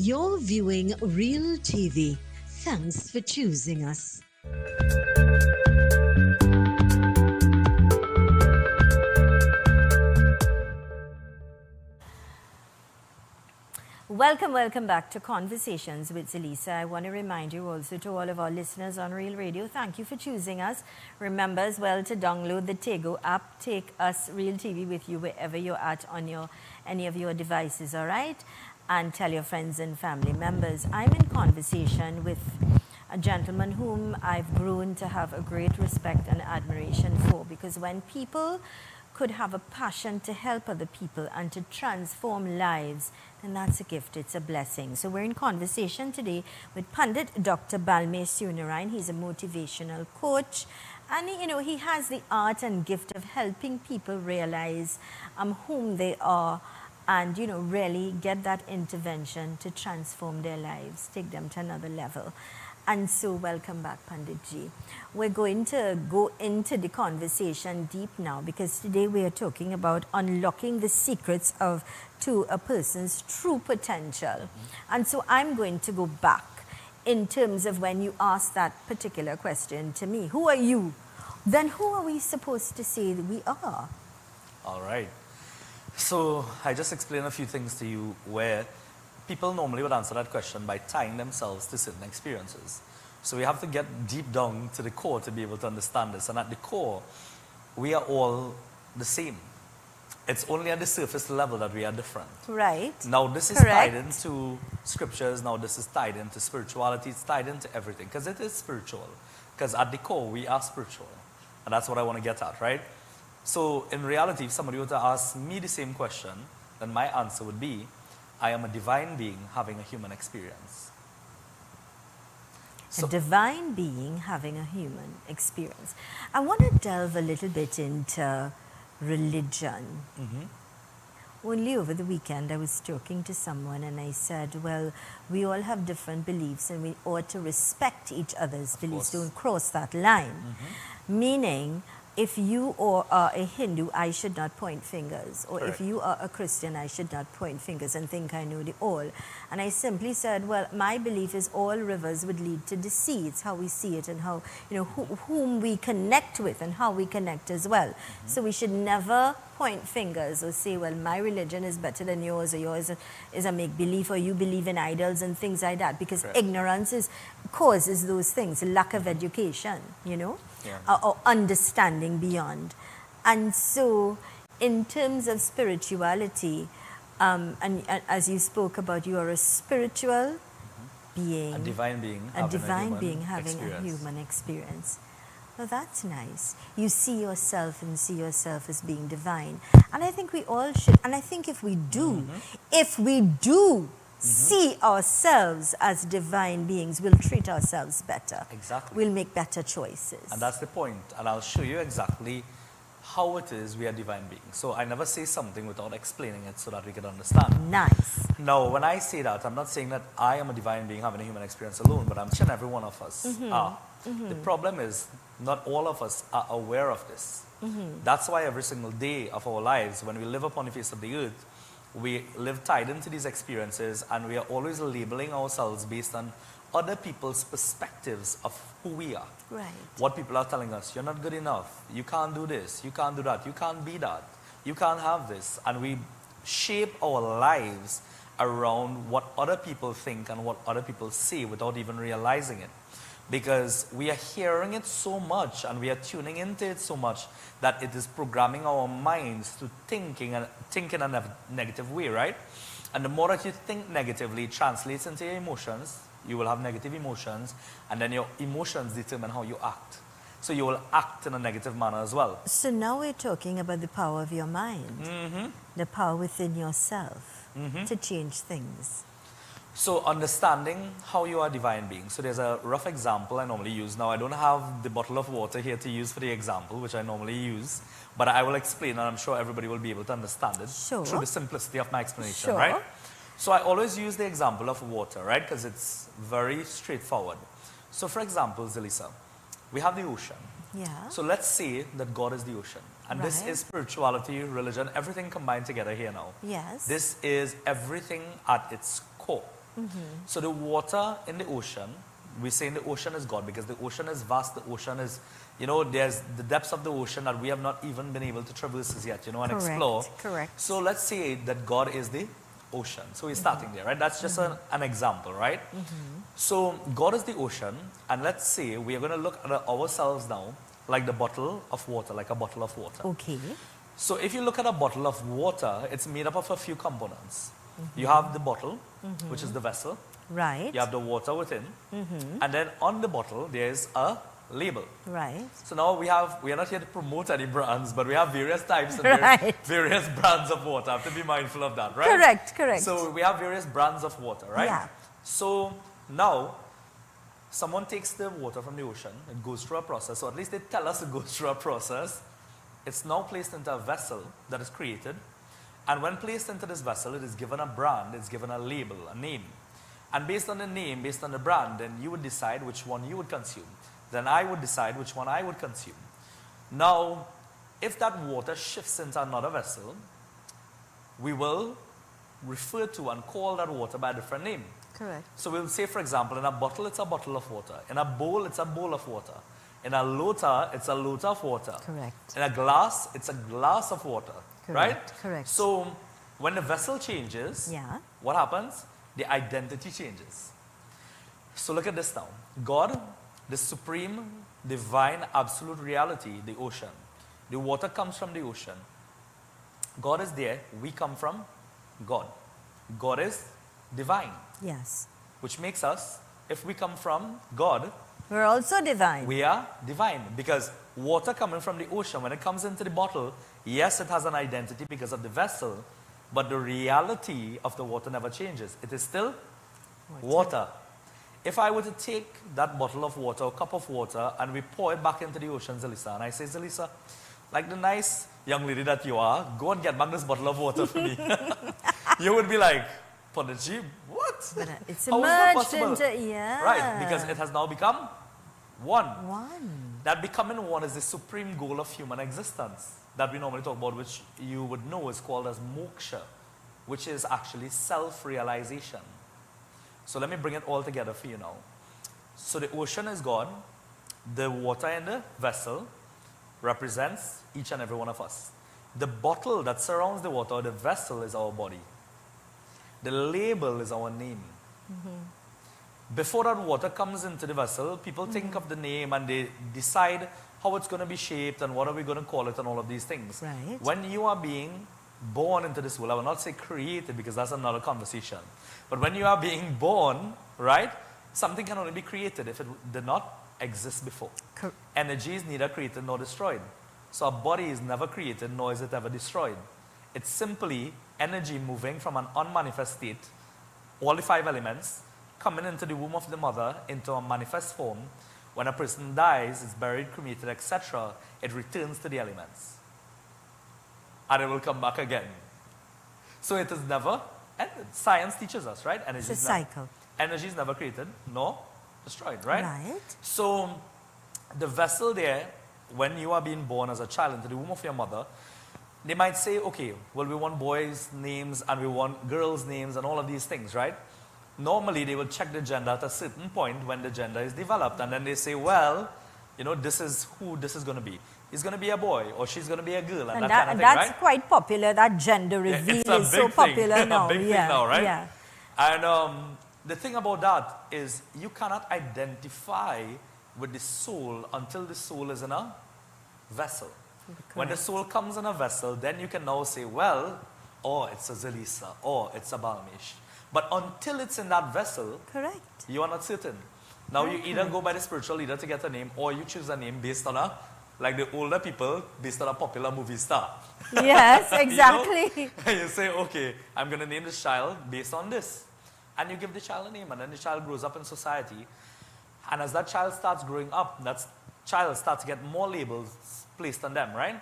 You're viewing Real TV. Thanks for choosing us. Welcome back to Conversations with Zelisa. I want to remind you also to all of our listeners on Real Radio, thank you for choosing us. Remember as well to download the Tego app. Take us Real TV with you wherever you're at on any of your devices, all right? And tell your friends and family members. I'm in conversation with a gentleman whom I've grown to have a great respect and admiration for, because when people could have a passion to help other people and to transform lives, then that's a gift, it's a blessing. So we're in conversation today with Pandit Dr. Balme Sunarayan. He's a motivational coach, and he has the art and gift of helping people realize whom they are, and really get that intervention to transform their lives, take them to another level. And so welcome back, Panditji. We're going to go into the conversation deep now, because today we are talking about unlocking the secrets to a person's true potential. And so I'm going to go back in terms of when you asked that particular question to me. Who are you? Then who are we supposed to say that we are? All right. So I just explained a few things to you where people normally would answer that question by tying themselves to certain experiences. So we have to get deep down to the core to be able to understand this. And at the core, we are all the same. It's only at the surface level that we are different. Right. Now this is Correct. tied into scriptures. Now this is tied into spirituality. It's tied into everything because it is spiritual. Because at the core, we are spiritual. And that's what I want to get at, right? So in reality, if somebody were to ask me the same question, then my answer would be, I am a divine being having a human experience. A divine being having a human experience. I want to delve a little bit into religion. Only over the weekend I was talking to someone and I said, well, we all have different beliefs and we ought to respect each other's beliefs. Don't cross that line. Meaning, if you are a Hindu, I should not point fingers. Or Correct. if you are a Christian, I should not point fingers and think I know the all. And I simply said, well, my belief is all rivers would lead to the sea. It's how we see it and how, whom we connect with and how we connect as well. So we should never point fingers or say, well, my religion is better than yours, or yours is a make-believe, or you believe in idols and things like that. Because Correct. ignorance causes those things, lack of education, Yeah. or understanding beyond. And so in terms of spirituality, and as you spoke about, you are a spiritual being, A divine being having a human experience. Well, that's nice. You see yourself and see yourself as being divine. And I think we all should. And I think if we do, see ourselves as divine beings, we'll treat ourselves better. Exactly. We'll make better choices. And that's the point. And I'll show you exactly how it is we are divine beings. So I never say something without explaining it so that we can understand. Nice. Now, when I say that, I'm not saying that I am a divine being having a human experience alone, but I'm saying every one of us are. The problem is not all of us are aware of this. That's why every single day of our lives, when we live upon the face of the earth, we live tied into these experiences, and we are always labeling ourselves based on other people's perspectives of who we are. Right. What people are telling us, you're not good enough, you can't do this, you can't do that, you can't be that, you can't have this. And we shape our lives around what other people think and what other people say without even realizing it. Because we are hearing it so much and we are tuning into it so much that it is programming our minds to think in a negative way, right? And the more that you think negatively, it translates into your emotions. You will have negative emotions, and then your emotions determine how you act. So you will act in a negative manner as well. So now we're talking about the power of your mind, the power within yourself to change things. So understanding how you are a divine being. So there's a rough example I normally use. Now I don't have the bottle of water here to use for the example, which I normally use, but I will explain, and I'm sure everybody will be able to understand it Sure. through the simplicity of my explanation, Sure. right? So I always use the example of water, right? Because it's very straightforward. So for example, Zelisa, we have the ocean. Yeah. So let's say that God is the ocean. And this Right. is spirituality, religion, everything combined together here now. Yes. This is everything at its core. So the water in the ocean, we say in the ocean is God because the ocean is vast, the ocean is, there's the depths of the ocean that we have not even been able to traverse as yet, and Correct, explore. correct. So let's say that God is the ocean. So we're starting there, right? That's just an example, right? So God is the ocean, and let's say we are going to look at ourselves now like the bottle of water, like a bottle of water. Okay. So if you look at a bottle of water, it's made up of a few components. You have the bottle, which is the vessel. Right. You have the water within. And then on the bottle, there's a label. Right. So now we are not here to promote any brands, but we have various types and Right. various brands of water. I have to be mindful of that, right? Correct, correct. So we have various brands of water, right? Yeah. So now, someone takes the water from the ocean, it goes through a process, or at least they tell us it goes through a process. It's now placed into a vessel that is created. And when placed into this vessel, it is given a brand, it's given a label, a name. And based on the name, based on the brand, then you would decide which one you would consume. Then I would decide which one I would consume. Now, if that water shifts into another vessel, we will refer to and call that water by a different name. Correct. So we'll say, for example, in a bottle, it's a bottle of water. In a bowl, it's a bowl of water. In a lota, it's a lota of water. Correct. In a glass, it's a glass of water. Right? Correct, correct. So when the vessel changes, Yeah. what happens? The identity changes. So look at this now. God, the supreme, divine, absolute reality, the ocean. The water comes from the ocean. God is there. We come from God. God is divine, Yes. which makes us, if we come from God, We're also divine. we are divine. Because water coming from the ocean, when it comes into the bottle, yes, it has an identity because of the vessel, but the reality of the water never changes. It is still water. If I were to take that bottle of water, or cup of water, and we pour it back into the ocean, Zelisa, and I say, Zelisa, like the nice young lady that you are, go and get back this bottle of water for me. You would be like, Panaji, what? But it's How is that emerged possible? into, yeah. Right, because it has now become one. One. That becoming one is the supreme goal of human existence that we normally talk about, which you would know is called as moksha, which is actually self-realization. So let me bring it all together for you now. So the ocean is God. The water in the vessel represents each and every one of us. The bottle that surrounds the water, the vessel, is our body. The label is our name. Before that water comes into the vessel, people think of the name and they decide how it's going to be shaped and what are we going to call it and all of these things. Right. When you are being born into this world, I will not say created because that's another conversation. But when you are being born, right, something can only be created if it did not exist before. Energy is neither created nor destroyed. So a body is never created nor is it ever destroyed. It's simply energy moving from an unmanifest state, all the 5 elements, coming into the womb of the mother into a manifest form. When a person dies, is buried, cremated, etc., it returns to the elements. And it will come back again. So it is never ended. Science teaches us, right? It's a cycle. Energy is never created nor destroyed, right? Right. So the vessel there, when you are being born as a child into the womb of your mother, they might say, okay, well, we want boys' names and we want girls' names and all of these things, right? Normally, they will check the gender at a certain point when the gender is developed. And then they say, well, this is who this is going to be. He's going to be a boy or she's going to be a girl and that kind of thing, that's right? quite popular. That gender reveal It's a is so big thing. popular now. A big yeah. thing now, right? Yeah. And the thing about that is you cannot identify with the soul until the soul is in a vessel. When the soul comes in a vessel, then you can now say, well, oh, it's a Zelisa, or it's a Balmish. But until it's in that vessel, Correct. you are not certain. Now you either go by the spiritual leader to get a name, or you choose a name based on like the older people, based on a popular movie star. Yes, exactly. And you say, okay, I'm going to name this child based on this. And you give the child a name, and then the child grows up in society. And as that child starts growing up, that child starts to get more labels placed on them, right?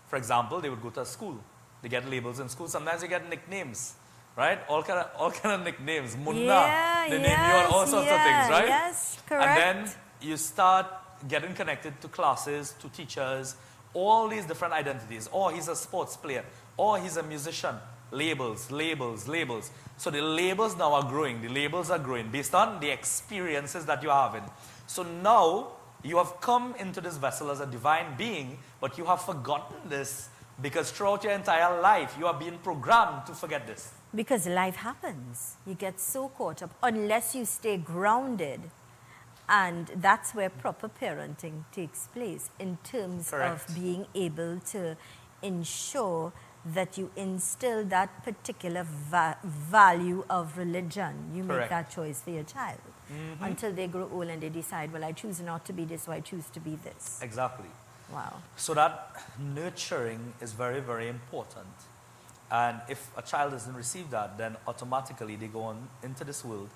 For example, they would go to a school. They get labels in school. Sometimes they get nicknames, right? All kind of nicknames. Munna. Yeah, they name you on all sorts of things, right? Yes, correct. And then you start getting connected to classes, to teachers, all these different identities. Or he's a sports player. Or he's a musician. labels, labels, labels. So the labels now are growing. The labels are growing based on the experiences that you're having. So now you have come into this vessel as a divine being, but you have forgotten this because throughout your entire life you are being programmed to forget this. Because life happens. You get so caught up unless you stay grounded. And that's where proper parenting takes place in terms Correct. of being able to ensure that you instill that particular value of religion. You make Correct. that choice for your child until they grow old and they decide, well, I choose not to be this, or I choose to be this. Exactly. Wow. So that nurturing is very, very important. And if a child doesn't receive that, then automatically they go on into this world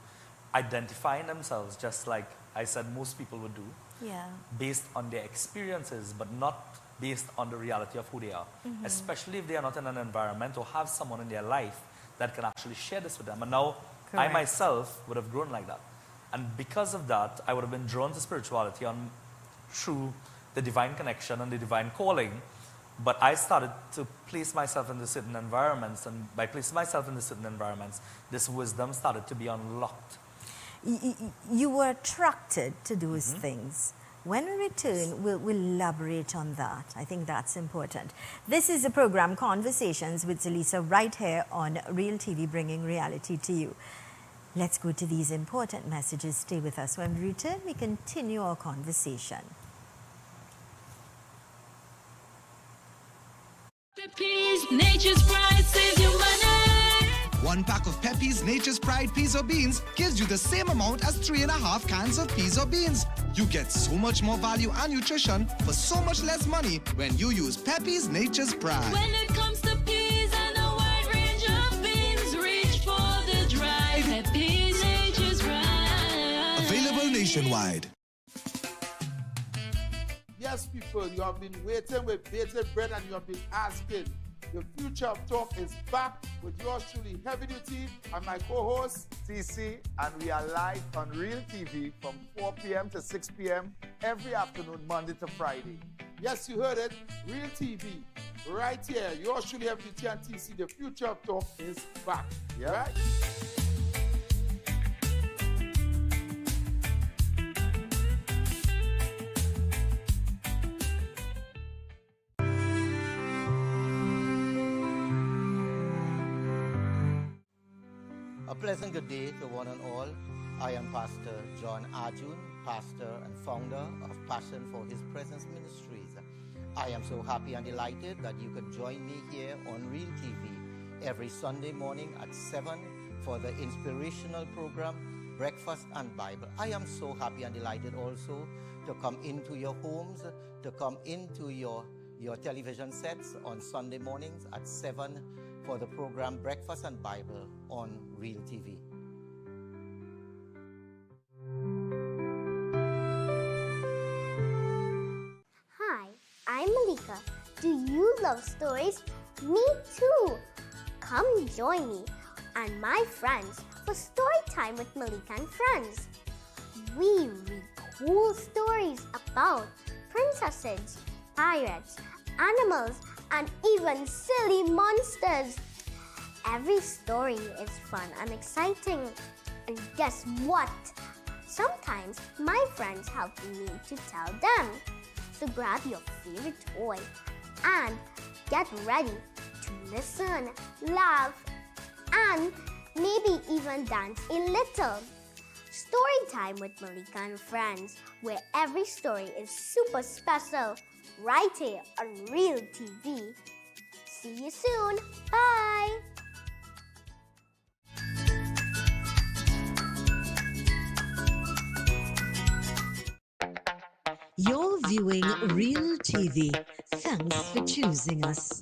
identifying themselves just like I said most people would do, Yeah. based on their experiences, but not based on the reality of who they are. Especially if they are not in an environment or have someone in their life that can actually share this with them. And now, Correct. I myself would have grown like that. And because of that, I would have been drawn to spirituality through the divine connection and the divine calling. But I started to place myself in certain environments, and by placing myself in certain environments, this wisdom started to be unlocked. You were attracted to those things. When we return, we'll elaborate on that. I think that's important. This is the program Conversations with Zelisa right here on Real TV, bringing reality to you. Let's go to these important messages. Stay with us. When we return, we continue our conversation. Peppy's Nature's Pride, save your money. One pack of Peppy's Nature's Pride peas or beans gives you the same amount as 3.5 cans of peas or beans. You get so much more value and nutrition for so much less money when you use Peppy's Nature's Pride. When it comes to peas and a wide range of beans, reach for the drive. Peppy's Nature's Pride. Available nationwide. Yes, people, you have been waiting with bated breath and you have been asking. The Future of Talk is back with yours truly, Heavy Duty, and my co-host, TC, and we are live on Real TV from 4 p.m. to 6 p.m. every afternoon, Monday to Friday. Yes, you heard it, Real TV, right here. Yours truly, Heavy Duty and TC. The Future of Talk is back. Yep. Right? A pleasant good day to one and all. I am Pastor John Arjun, pastor and founder of Passion for His Presence Ministries. I am so happy and delighted that you could join me here on Real TV every Sunday morning at 7 for the inspirational program Breakfast and Bible. I am so happy and delighted also to come into your homes, to come into your television sets on Sunday mornings at 7 for the program Breakfast and Bible on Real TV. Hi, I'm Malika. Do you love stories? Me too! Come join me and my friends for story time with Malika and friends. We read cool stories about princesses, pirates, animals, and even silly monsters. Every story is fun and exciting. And guess what? Sometimes my friends help me to tell them. So grab your favorite toy and get ready to listen, laugh, and maybe even dance a little. Story time with Malika and friends, where every story is super special, right here on Real TV. See you soon. Bye. You're viewing Real TV. Thanks for choosing us.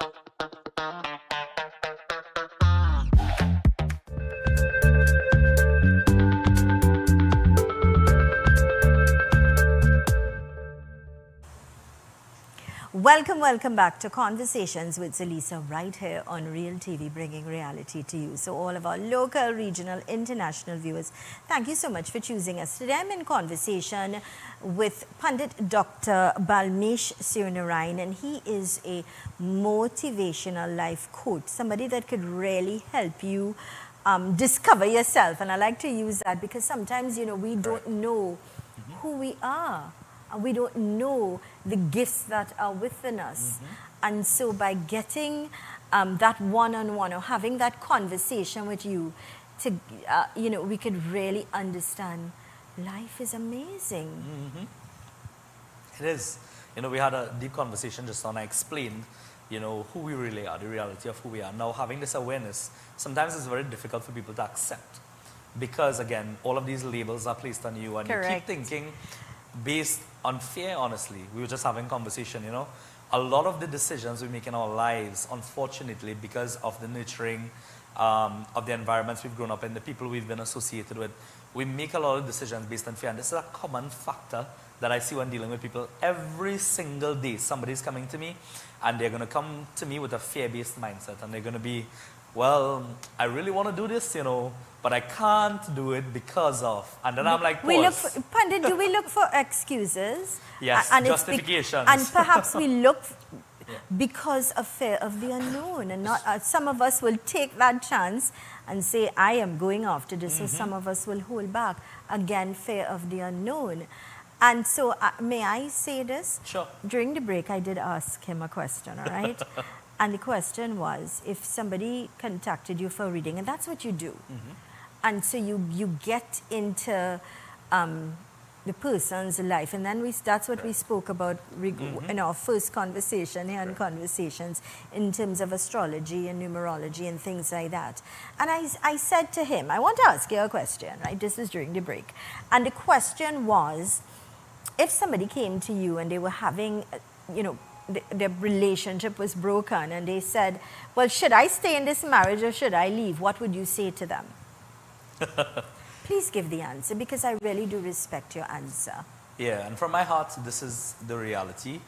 Welcome, welcome back to Conversations with Zelisa right here on Real TV, bringing reality to you. So all of our local, regional, international viewers, thank you so much for choosing us. Today I'm in conversation with Pandit Dr. Balmesh Sirnarayan, and he is a motivational life coach, somebody that could really help you discover yourself. And I like to use that because sometimes, you know, we don't know who we are. We don't know the gifts that are within us. And so by getting that one-on-one or having that conversation with you, to, you know, we could really understand life is amazing. It is. You know, we had a deep conversation just now, and I explained, you know, who we really are, the reality of who we are. Now, having this awareness, sometimes it's very difficult for people to accept because, again, all of these labels are placed on you, and you keep thinking based on fear, honestly. We were just having a conversation, you know. A lot of the decisions we make in our lives, unfortunately, because of the nurturing of the environments we've grown up in, the people we've been associated with, we make a lot of decisions based on fear. And this is a common factor that I see when dealing with people. Every single day, somebody's coming to me, and they're going to come to me with a fear-based mindset. And they're going to be, well, I really want to do this, you know, but I can't do it because of. And then I'm like, pause. Pandit, do we look for excuses? Yes, and justifications. And perhaps we look because of fear of the unknown. And not, some of us will take that chance and say, I am going after this. So some of us will hold back. Again, fear of the unknown. And so, may I say this? Sure. During the break, I did ask him a question, all right? And the question was, if somebody contacted you for a reading, and that's what you do, and so you get into the person's life, and then that's what we spoke about in our first conversation here in Conversations, in terms of astrology and numerology and things like that. And I said to him, I want to ask you a question, right? This was during the break. And the question was, if somebody came to you and they were having, you know, their relationship was broken, and they said, well, should I stay in this marriage or should I leave? What would you say to them? Please give the answer, because I really do respect your answer. Yeah, and from my heart, this is the reality.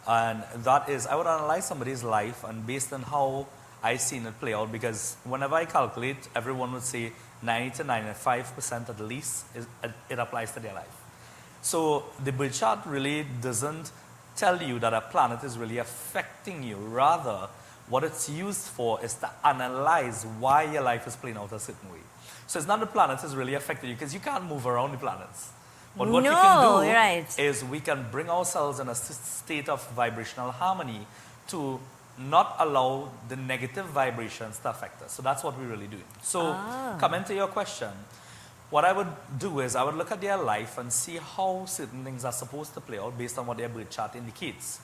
And that is, I would analyze somebody's life, and based on how I've seen it play out, because whenever I calculate, everyone would say 90 to 95% at least, it applies to their life. So the birth chart really doesn't tell you that a planet is really affecting you. Rather, what it's used for is to analyze why your life is playing out a certain way. So it's not the planets is really affecting you, because you can't move around the planets. But what we can do is we can bring ourselves in a state of vibrational harmony to not allow the negative vibrations to affect us. So that's what we're really doing. So coming to your question, what I would do is I would look at their life and see how certain things are supposed to play out based on what their birth chart indicates.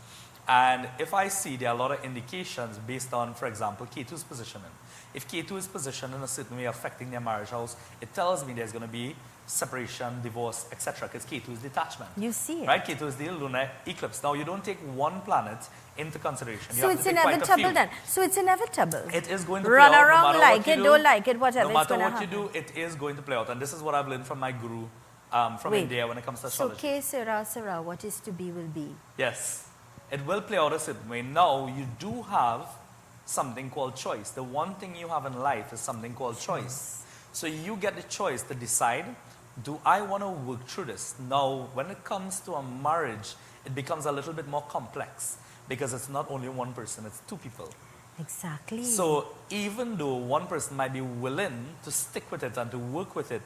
And if I see there are a lot of indications based on, for example, Ketu's positioning. If Ketu is positioned in a certain way affecting their marriage house, it tells me there's going to be separation, divorce, etc. Because Ketu is detachment. You see it. Right? Ketu is the lunar eclipse. Now, you don't take one planet into consideration. You so have it's to take inevitable then. So it's inevitable. It is going to run play out. around, No matter like what you it, do, don't like it, whatever. No matter it's what you do, it is going to play out. And this is what I've learned from my guru from India when it comes to astrology. So, Sera, Sera, what is to be will be. Yes. It will play out a certain way. Now, you do have something called choice. The one thing you have in life is something called choice. So you get the choice to decide, do I want to work through this? Now, when it comes to a marriage, it becomes a little bit more complex, because it's not only one person, it's two people. Exactly. So even though one person might be willing to stick with it and to work with it,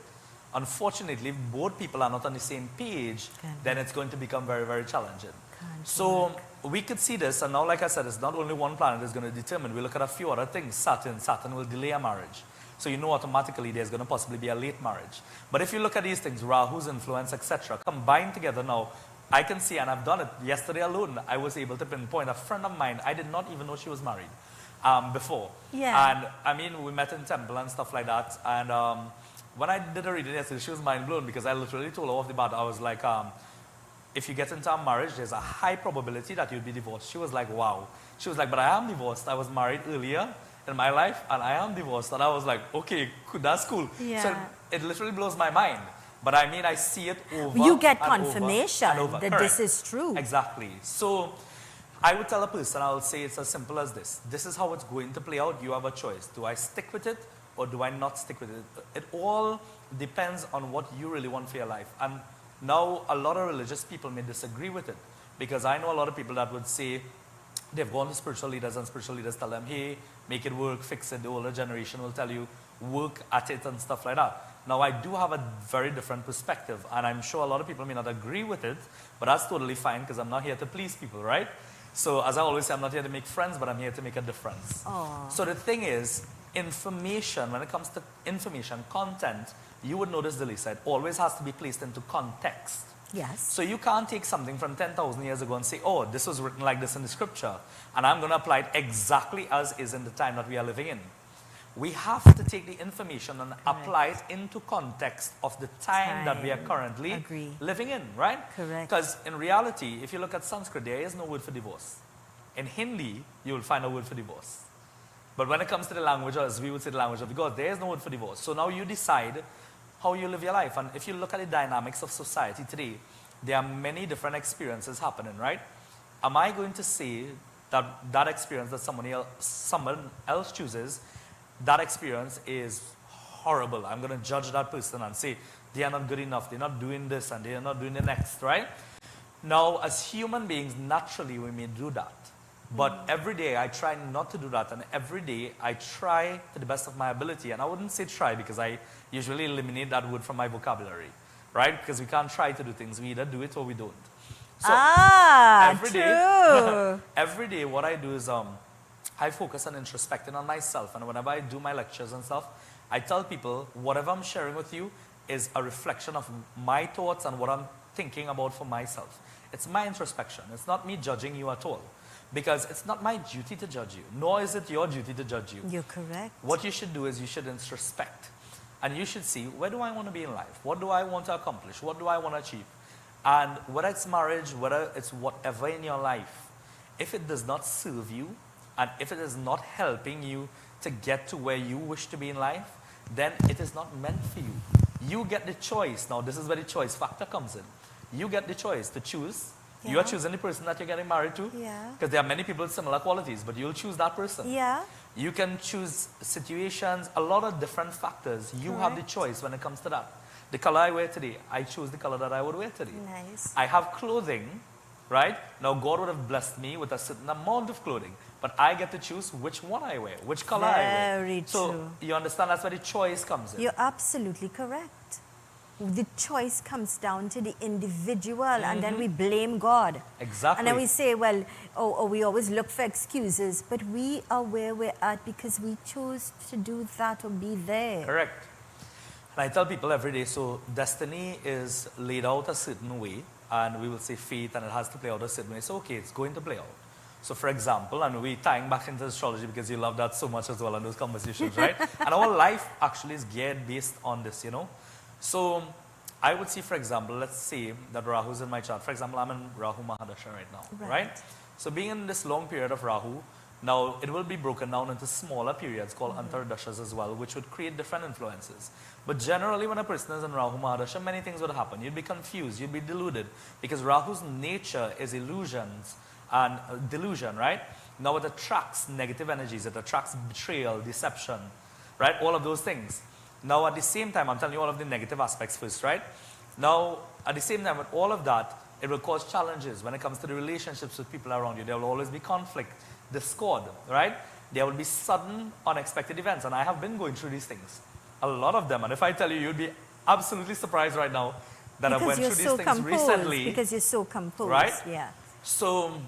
unfortunately, if both people are not on the same page, then it's going to become very, very challenging. So we could see this, and now, like I said, it's not only one planet is going to determine. We look at a few other things. Saturn will delay a marriage. So you know automatically there's going to possibly be a late marriage. But if you look at these things, Rahu's influence, etc., combined together now, I can see, and I've done it yesterday alone, I was able to pinpoint a friend of mine. I did not even know she was married before. Yeah. And I mean, we met in temple and stuff like that. And when I did a reading yesterday, she was mind blown, because I literally told her off the bat. I was like, if you get into a marriage, there's a high probability that you'll be divorced. She was like, wow. She was like, but I am divorced. I was married earlier in my life, and I am divorced. And I was like, okay, that's cool. Yeah. So it literally blows my mind. But I mean, I see it over You get and confirmation over and over. that Correct. this is true. Exactly. So I would tell a person, I would say it's as simple as this. This is how it's going to play out. You have a choice. Do I stick with it or do I not stick with it? It all depends on what you really want for your life. And now a lot of religious people may disagree with it, because I know a lot of people that would say they've gone to spiritual leaders and spiritual leaders tell them, hey, make it work, fix it. The older generation will tell you, work at it and stuff like that. Now, I do have a very different perspective, and I'm sure a lot of people may not agree with it, but that's totally fine, because I'm not here to please people, right? So, as I always say, I'm not here to make friends, but I'm here to make a difference. Aww. So the thing is, information, when it comes to information, content, you would notice, Zelisa, it always has to be placed into context. Yes. So you can't take something from 10,000 years ago and say, oh, this was written like this in the scripture, and I'm going to apply it exactly as is in the time that we are living in. We have to take the information and apply it into context of the time that we are currently living in, right? Correct. Because in reality, if you look at Sanskrit, there is no word for divorce. In Hindi, you will find a word for divorce. But when it comes to the language, or as we would say the language of the gods, there is no word for divorce. So now you decide how you live your life. And if you look at the dynamics of society today, there are many different experiences happening, right? Am I going to say that that experience that someone else chooses, that experience is horrible? I'm going to judge that person and say, they are not good enough, they're not doing this, and they are not doing the next, right? Now, as human beings, naturally we may do that. But every day I try not to do that, and every day I try to the best of my ability. And I wouldn't say try, because I usually eliminate that word from my vocabulary, right? Because we can't try to do things. We either do it or we don't. So every day what I do is I focus on introspecting on myself. And whenever I do my lectures and stuff, I tell people whatever I'm sharing with you is a reflection of my thoughts and what I'm thinking about for myself. It's my introspection. It's not me judging you at all. Because it's not my duty to judge you, nor is it your duty to judge you. You're correct. What you should do is you should introspect. And you should see, where do I want to be in life? What do I want to accomplish? What do I want to achieve? And whether it's marriage, whether it's whatever in your life, if it does not serve you, and if it is not helping you to get to where you wish to be in life, then it is not meant for you. You get the choice. Now, this is where the choice factor comes in. You get the choice to choose. Yeah. You are choosing the person that you're getting married to. Yeah. Because there are many people with similar qualities, but you'll choose that person. Yeah. You can choose situations, a lot of different factors. You have the choice when it comes to that. The color I wear today, I choose the color that I would wear today. Nice. I have clothing, right? Now, God would have blessed me with a certain amount of clothing, but I get to choose which one I wear, which color I wear. Very true. So, you understand, that's where the choice comes in. You're absolutely correct. The choice comes down to the individual, and then we blame God. Exactly. And then we say, well, we always look for excuses, but we are where we're at because we chose to do that or be there. Correct. And I tell people every day, so destiny is laid out a certain way, and we will say fate, and it has to play out a certain way. So, okay, it's going to play out. So, for example, and we're tying back into astrology because you love that so much as well in those conversations, right? And our life actually is geared based on this, you know. So, I would see, for example, let's say that Rahu's in my chart. For example, I'm in Rahu Mahadasha right now, right? So, being in this long period of Rahu, now it will be broken down into smaller periods called Antardashas as well, which would create different influences. But generally, when a person is in Rahu Mahadasha, many things would happen. You'd be confused, you'd be deluded, because Rahu's nature is illusions and delusion, right? Now it attracts negative energies, it attracts betrayal, deception, right? All of those things. Now, at the same time, I'm telling you all of the negative aspects first, right? Now, at the same time, with all of that, it will cause challenges when it comes to the relationships with people around you. There will always be conflict, discord, right? There will be sudden, unexpected events, and I have been going through these things, a lot of them. And if I tell you, you'd be absolutely surprised right now that I went through these things recently. Because you're so composed, right? Yeah. So,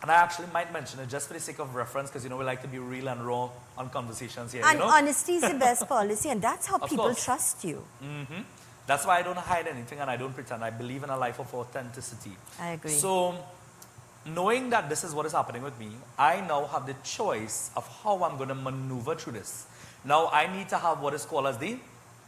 and I actually might mention it just for the sake of reference, because, you know, we like to be real and raw on conversations here, And you know? honesty is the best policy, and that's how people course. trust you. That's why I don't hide anything and I don't pretend. I believe in a life of authenticity. I agree. So, knowing that this is what is happening with me, I now have the choice of how I'm going to maneuver through this. Now, I need to have what is called as the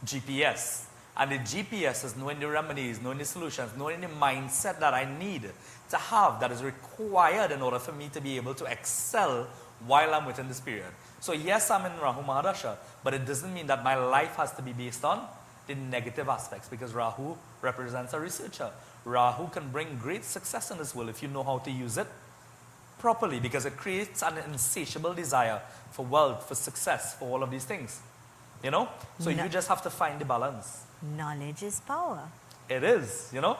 GPS. And the GPS is knowing the remedies, knowing the solutions, knowing the mindset that I need to have that is required in order for me to be able to excel while I'm within this period. So yes, I'm in Rahu Mahadasha, but it doesn't mean that my life has to be based on the negative aspects, because Rahu represents a researcher. Rahu can bring great success in this world if you know how to use it. properly, because it creates an insatiable desire for wealth, for success, for all of these things. You know? So you just have to find the balance. Knowledge is power. It is, you know?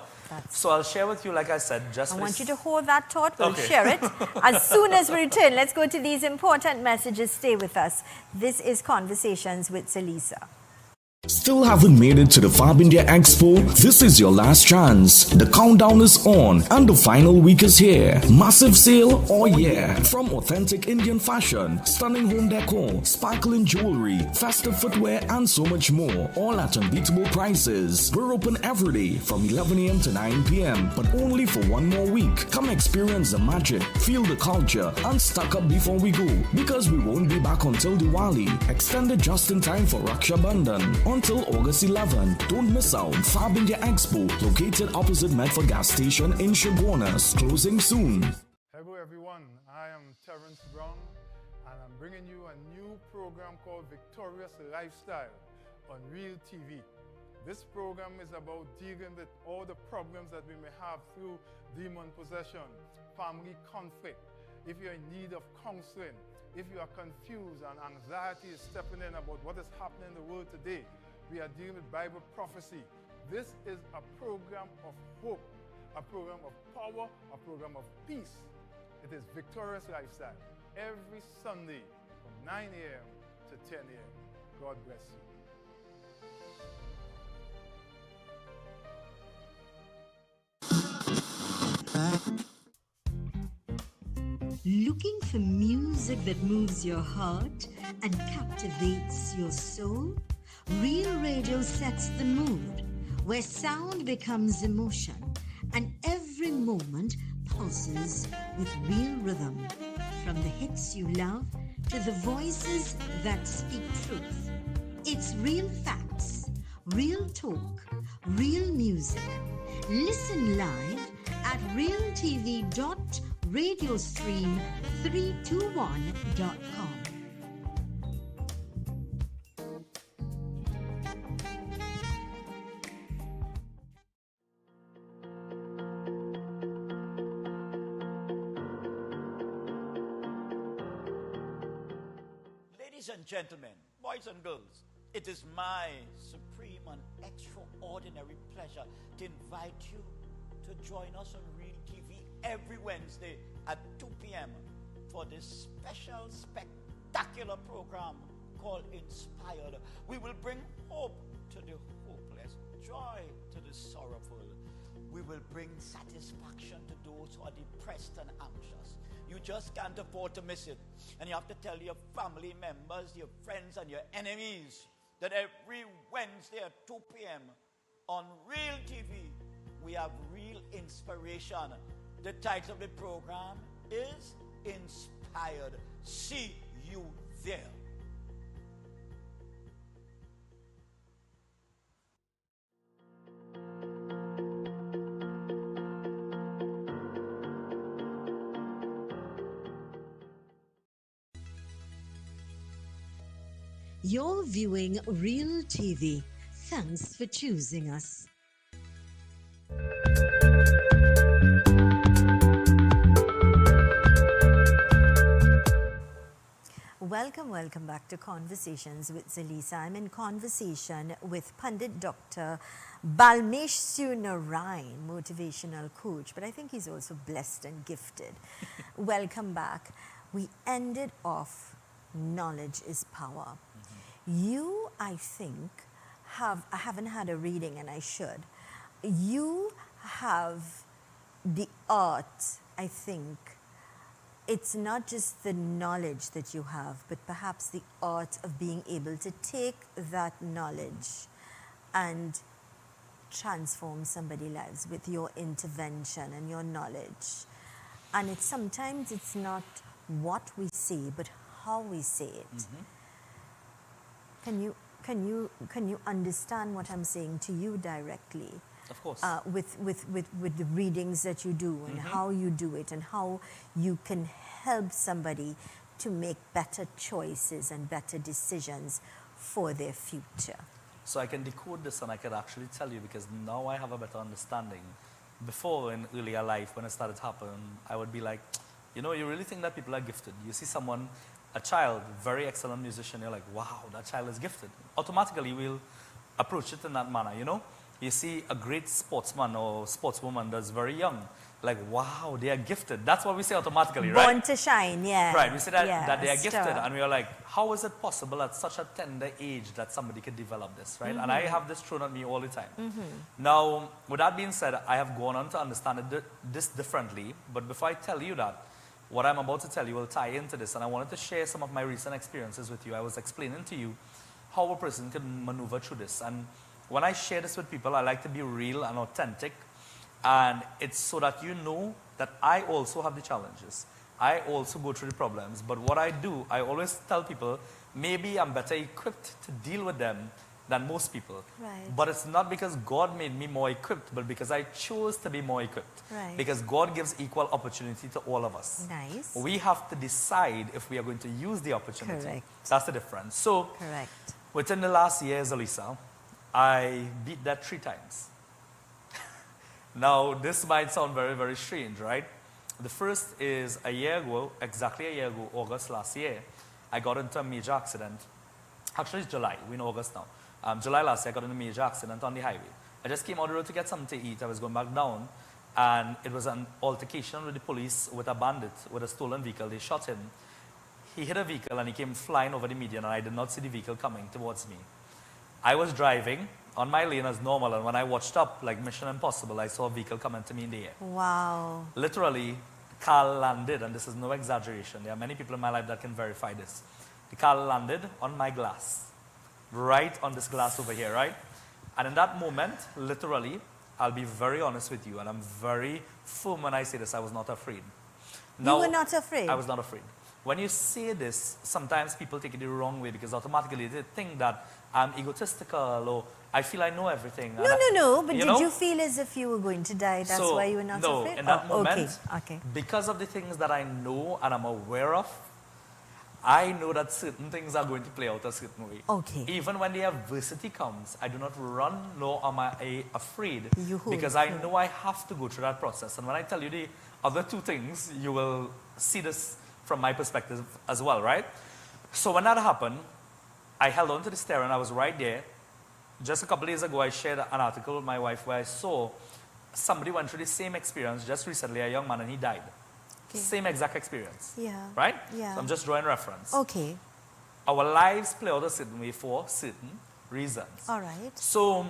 So I'll share with you, like I said, I want you to hold that thought. We'll Okay. share it. As soon as we return, let's go to these important messages. Stay with us. This is Conversations with Zelisa. Still haven't made it to the Fab India Expo? This is your last chance. The countdown is on and the final week is here. Massive sale? Oh yeah. From authentic Indian fashion, stunning home decor, sparkling jewelry, festive footwear and so much more. All at unbeatable prices. We're open every day from 11 a.m. to 9 p.m. but only for one more week. Come experience the magic, feel the culture and stock up before we go. Because we won't be back until Diwali. Extended just in time for Raksha Bandhan. Until August 11. Don't miss out. Fab India Expo, located opposite Medford Gas Station in Shogunas, closing soon. Hello everyone, I am Terrence Brown and I'm bringing you a new program called Victorious Lifestyle on Real TV. This program is about dealing with all the problems that we may have through demon possession, family conflict. If you're in need of counseling, if you are confused and anxiety is stepping in about what is happening in the world today, we are dealing with Bible prophecy. This is a program of hope, a program of power, a program of peace. It is Victorious Lifestyle every Sunday from 9 a.m. to 10 a.m. God bless you. Looking for music that moves your heart and captivates your soul? Real Radio sets the mood, where sound becomes emotion and every moment pulses with real rhythm. From the hits you love to the voices that speak truth. It's real facts, real talk, real music. Listen live at realtv.radiostream321.com. Ladies and gentlemen, boys and girls, it is my supreme and extraordinary pleasure to invite you to join us on Real TV every Wednesday at 2 p.m. for this special, spectacular program called Inspired. We will bring hope to the hopeless, joy to the sorrowful. We will bring satisfaction to those who are depressed and anxious. You just can't afford to miss it. And you have to tell your family members, your friends, and your enemies that every Wednesday at 2 p.m. on Real TV, we have real inspiration. The title of the program is Inspired. See you there. You're viewing Real TV. Thanks for choosing us. Welcome back to Conversations with Zelisa. I'm in conversation with Pandit Dr. Balmesh Sunarayan, motivational coach, but I think he's also blessed and gifted. Welcome back. We ended off knowledge is power. You, I think, I haven't had a reading and I should. You have the art, I think. It's not just the knowledge that you have, but perhaps the art of being able to take that knowledge and transform somebody's lives with your intervention and your knowledge. And sometimes it's not what we say, but how we say it. Can you understand what I'm saying to you directly? Of course. With the readings that you do and how you do it and how you can help somebody to make better choices and better decisions for their future. So I can decode this and I can actually tell you, because now I have a better understanding. Before, in earlier life, when it started happening, I would be like, You know, you really think that people are gifted. You see someone, a child, very excellent musician, you're like, wow, that child is gifted. Automatically, we'll approach it in that manner, you know? You see a great sportsman or sportswoman that's very young, like, wow, they are gifted. That's what we say automatically, right? Born to shine, yeah. Right, we say that, yeah, that they are star. gifted, and we are like, how is it possible at such a tender age that somebody could develop this, right? And I have this thrown at me all the time. Now, with that being said, I have gone on to understand this differently, but before I tell you that, what I'm about to tell you will tie into this, and I wanted to share some of my recent experiences with you. I was explaining to you how a person can maneuver through this, and when I share this with people, I like to be real and authentic, and it's so that you know that I also have the challenges. I also go through the problems, but what I do, I always tell people, maybe I'm better equipped to deal with them than most people. Right. But it's not because God made me more equipped, but because I chose to be more equipped. Right. Because God gives equal opportunity to all of us. Nice. We have to decide if we are going to use the opportunity. Correct. That's the difference. So, Correct. within the last year, Zelisa, I beat that 3 times. Now, this might sound very, very strange, right? The first is a year ago, exactly a year ago, August last year, I got into a major accident. Actually, it's July. We're in August now. July last year, I got in a major accident on the highway. I just came out the road to get something to eat. I was going back down, and it was an altercation with the police with a bandit with a stolen vehicle. They shot him. He hit a vehicle, and he came flying over the median, and I did not see the vehicle coming towards me. I was driving on my lane as normal, and when I watched up, like Mission Impossible, I saw a vehicle coming to me in the air. Wow. Literally, the car landed, and this is no exaggeration. There are many people in my life that can verify this. The car landed on my glass, right on this glass over here, right? And in that moment, literally, I'll be very honest with you, and I'm very firm when I say this, I was not afraid. You were not afraid? I was not afraid. When you say this, sometimes people take it the wrong way because automatically they think that I'm egotistical or I feel I know everything. No, but did know? you feel as if you were going to die? That's So, why you were not no, afraid? in that Oh, moment, okay. because of the things that I know and I'm aware of, I know that certain things are going to play out a certain way. Okay. Even when the adversity comes, I do not run nor am I afraid You hold because I firm. know I have to go through that process. And when I tell you the other 2 things, you will see this from my perspective as well, right? So when that happened, I held on to the steering. I was right there. Just a couple days ago, I shared an article with my wife where I saw somebody went through the same experience just recently, a young man, and he died. Okay. Same exact experience. Yeah. Right? Yeah. So I'm just drawing reference. Okay. Our lives play out a certain way for certain reasons. All right. So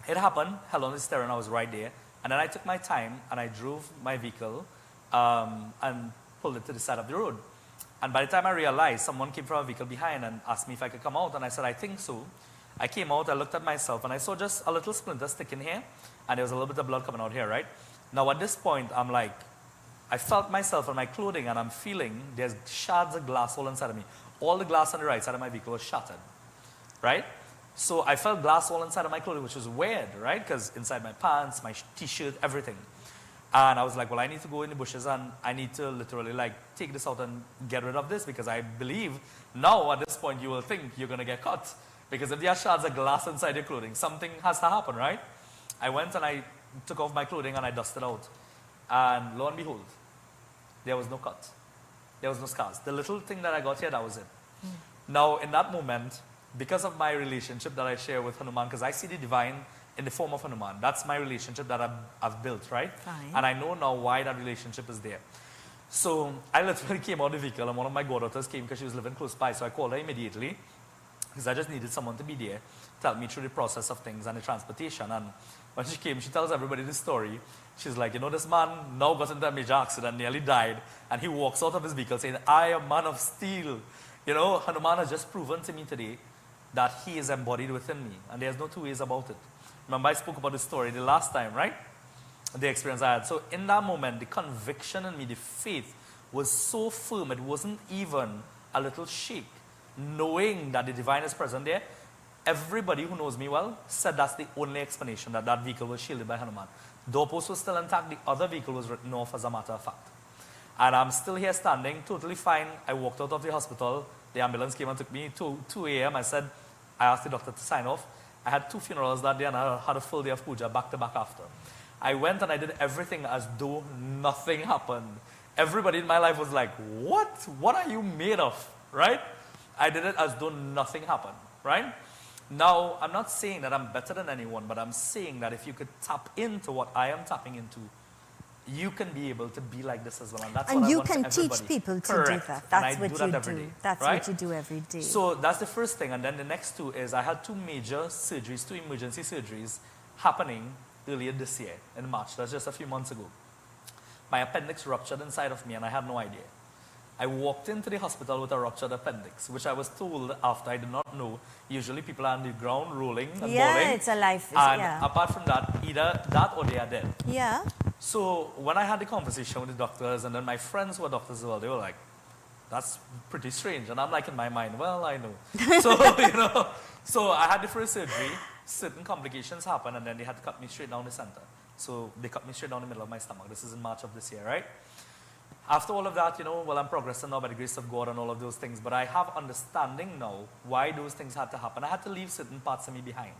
it happened, held on the steering, I was right there. And then I took my time and I drove my vehicle and pulled it to the side of the road. And by the time I realized, someone came from a vehicle behind and asked me if I could come out. And I said, I think so. I came out, I looked at myself, and I saw just a little splinter sticking here. And there was a little bit of blood coming out here, right? Now at this point, I'm like, I felt myself and my clothing, and I'm feeling there's shards of glass all inside of me. All the glass on the right side of my vehicle was shattered, right? So I felt glass all inside of my clothing, which was weird, right? Because inside my pants, my t-shirt, everything. And I was like, well, I need to go in the bushes and I need to literally like take this out and get rid of this because I believe now at this point you will think you're going to get caught. Because if there are shards of glass inside your clothing, something has to happen, right? I went and I took off my clothing and I dusted out. And lo and behold, there was no cut. There was no scars. The little thing that I got here, that was it. Now, in that moment, because of my relationship that I share with Hanuman, because I see the divine in the form of Hanuman. That's my relationship that I've built, right? Fine. And I know now why that relationship is there. So I literally came out of the vehicle and one of my goddaughters came because she was living close by. So I called her immediately because I just needed someone to be there to help me through the process of things and the transportation. And when she came, she tells everybody this story. She's like, you know, this man now got into a major accident, nearly died, and he walks out of his vehicle saying, I am man of steel. You know, Hanuman has just proven to me today that he is embodied within me, and there's no 2 ways about it. Remember, I spoke about this story the last time, right? The experience I had. So in that moment, the conviction in me, the faith was so firm, it wasn't even a little shake. Knowing that the divine is present there, everybody who knows me well said that's the only explanation, that that vehicle was shielded by Hanuman. Doorpost was still intact, the other vehicle was written off as a matter of fact. And I'm still here standing, totally fine. I walked out of the hospital, the ambulance came and took me to 2 a.m. I asked the doctor to sign off. I had 2 funerals that day and I had a full day of puja back to back after. I went and I did everything as though nothing happened. Everybody in my life was like, what? What are you made of, right? I did it as though nothing happened, right? Now, I'm not saying that I'm better than anyone, but I'm saying that if you could tap into what I am tapping into, you can be able to be like this as well. And that's And what I you want for can everybody. teach people to Correct. do that. And That's I what do that you every do. day, That's right? what you do every day. So that's the first thing. And then the next two is I had two major surgeries, two emergency surgeries happening earlier this year in March. That's just a few months ago. My appendix ruptured inside of me and I had no idea. I walked into the hospital with a ruptured appendix, which I was told after. I did not know. Usually people are on the ground rolling and Yeah, bawling. it's a life. And Yeah. apart from that, either that or they are dead. Yeah. So when I had the conversation with the doctors, and then my friends who were doctors as well, they were like, that's pretty strange. And I'm like in my mind, well, I know. So, you know, so I had the first surgery, certain complications happened, and then they had to cut me straight down the center. So they cut me straight down the middle of my stomach. This is in March of this year, right? After all of that, you know, well, I'm progressing now by the grace of God and all of those things, but I have understanding now why those things had to happen. I had to leave certain parts of me behind.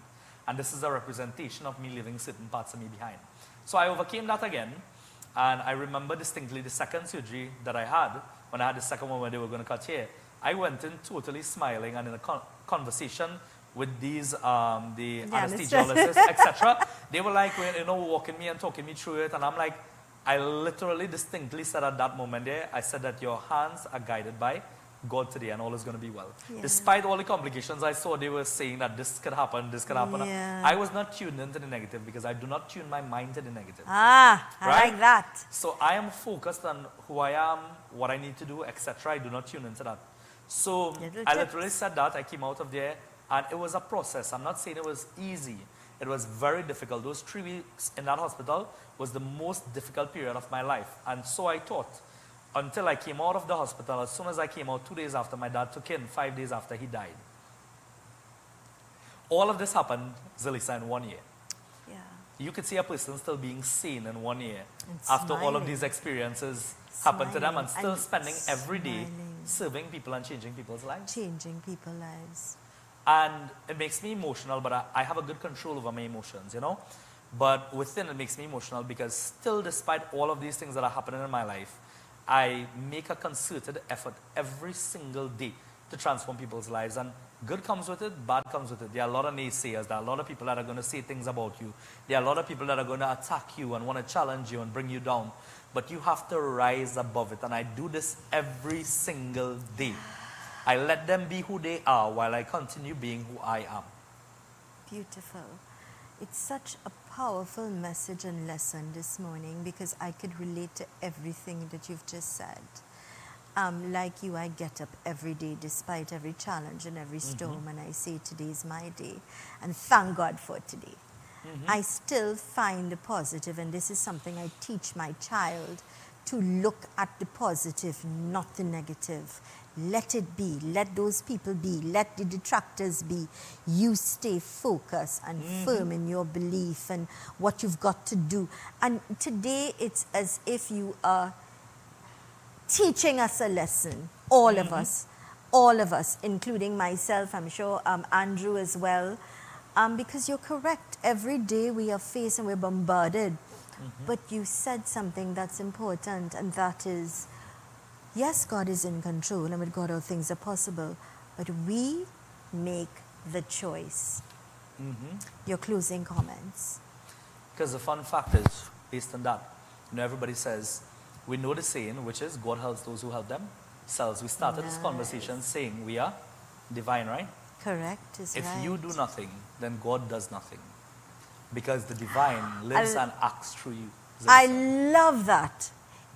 And this is a representation of me leaving certain parts of me behind. So I overcame that again, and I remember distinctly the second surgery that I had, when I had the second one where they were going to cut here. I went in totally smiling and in a conversation with these, the anesthesiologists, etc. They were like, well, you know, walking me and talking me through it, and I'm like, I literally distinctly said at that moment there, I said that your hands are guided by God today and all is going to be well. Yeah. Despite all the complications I saw, they were saying that this could happen, this could happen. Yeah. I was not tuned into the negative because I do not tune my mind to the negative. Ah, I Right? like that. So I am focused on who I am, what I need to do, etc. I do not tune into that. So Little I tips. literally said that. I came out of there and it was a process. I'm not saying it was easy. It was very difficult. Those 3 weeks in that hospital was the most difficult period of my life. And so I thought, until I came out of the hospital, as soon as I came out 2 days after my dad took in, 5 days after he died. All of this happened, Zelisa, in 1 year. Yeah. You could see a person still being seen in 1 year And after all of smiling. these experiences happened to them and Smiling still and spending every day smiling. serving people and changing people's lives. Changing people's lives. And it makes me emotional, but I have a good control over my emotions, you know. But within it makes me emotional because still, despite all of these things that are happening in my life, I make a concerted effort every single day to transform people's lives. And good comes with it, bad comes with it. There are a lot of naysayers. There are a lot of people that are going to say things about you. There are a lot of people that are going to attack you and want to challenge you and bring you down. But you have to rise above it. And I do this every single day. I let them be who they are while I continue being who I am. Beautiful. It's such a powerful message and lesson this morning because I could relate to everything that you've just said. Like you, I get up every day despite every challenge and every storm, and I say today's my day. And thank God for today. I still find the positive, and this is something I teach my child, to look at the positive, not the negative. Let it be. Let those people be. Let the detractors be. You stay focused and firm in your belief and what you've got to do. And today it's as if you are teaching us a lesson, all of us, including myself, I'm sure Andrew as well, because you're correct. Every day we are faced and we're bombarded. But you said something that's important, and that is, yes, God is in control, and with God all things are possible, but we make the choice. Your closing comments. Because the fun fact is, based on that, you know, everybody says, we know the saying, which is, God helps those who help themselves. We started this conversation saying we are divine, right? Correct is If right. you do nothing, then God does nothing. Because the divine lives and acts through you. I love that.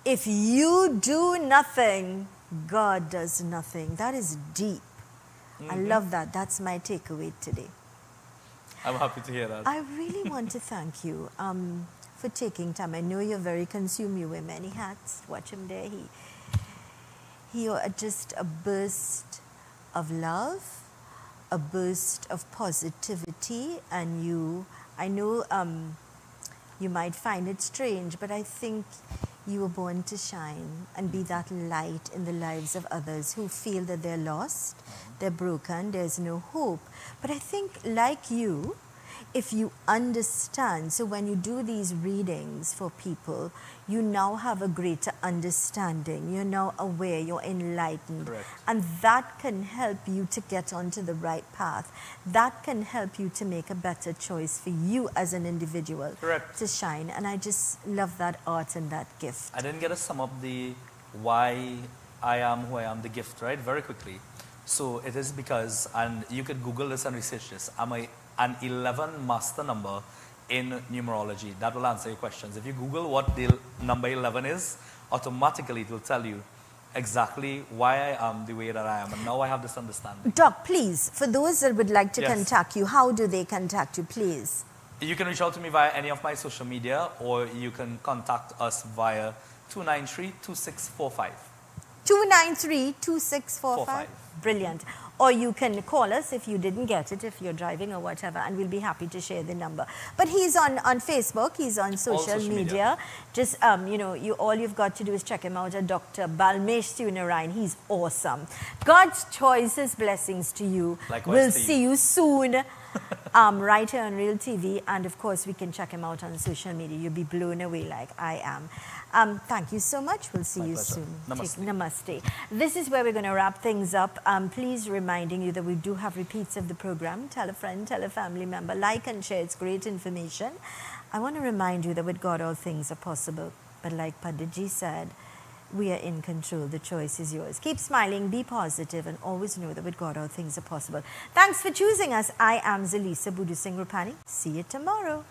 If you do nothing, God does nothing. That is deep. I love that. That's my takeaway today. I'm happy to hear that. I really want to thank you for taking time. I know you're very consumed. You wear many hats. Watch him there. He just a burst of love, a burst of positivity, and you, I know you might find it strange, but I think you were born to shine and be that light in the lives of others who feel that they're lost, they're broken, there's no hope. But I think, like you, if you understand. So when you do these readings for people, you now have a greater understanding. You're now aware, you're enlightened. Correct. And that can help you to get onto the right path. That can help you to make a better choice for you as an individual. Correct. To shine. And I just love that art and that gift. I didn't get to sum up the why I am who I am, the gift, right? Very quickly. So it is because, and you could Google this and research this, I'm an 11 master number in numerology. That will answer your questions. If you Google what the number 11 is, automatically it will tell you exactly why I am the way that I am. And now I have this understanding. Doc, please, for those that would like to Yes. contact you, how do they contact you, please? You can reach out to me via any of my social media, or you can contact us via 293-2645. 293-2645. Brilliant. Or you can call us if you didn't get it, if you're driving or whatever, and we'll be happy to share the number. But he's on Facebook, he's on social media. Just, all you've got to do is check him out at Dr. Balmesh Tunarine. He's awesome. God's choices, blessings to you. Likewise We'll to you. see you soon. Right here on Real TV, and of course we can check him out on social media. You'll be blown away like I am. Thank you so much. We'll see My you pleasure. soon. Namaste. Namaste. This is where we're going to wrap things up. Please reminding you that we do have repeats of the program. Tell a friend, tell a family member, like and share. It's great information. I want to remind you that with God all things are possible. But like Panditji said, we are in control. The choice is yours. Keep smiling, be positive, and always know that with God all things are possible. Thanks for choosing us. I am Zelisa Budu Singh Rupani. See you tomorrow.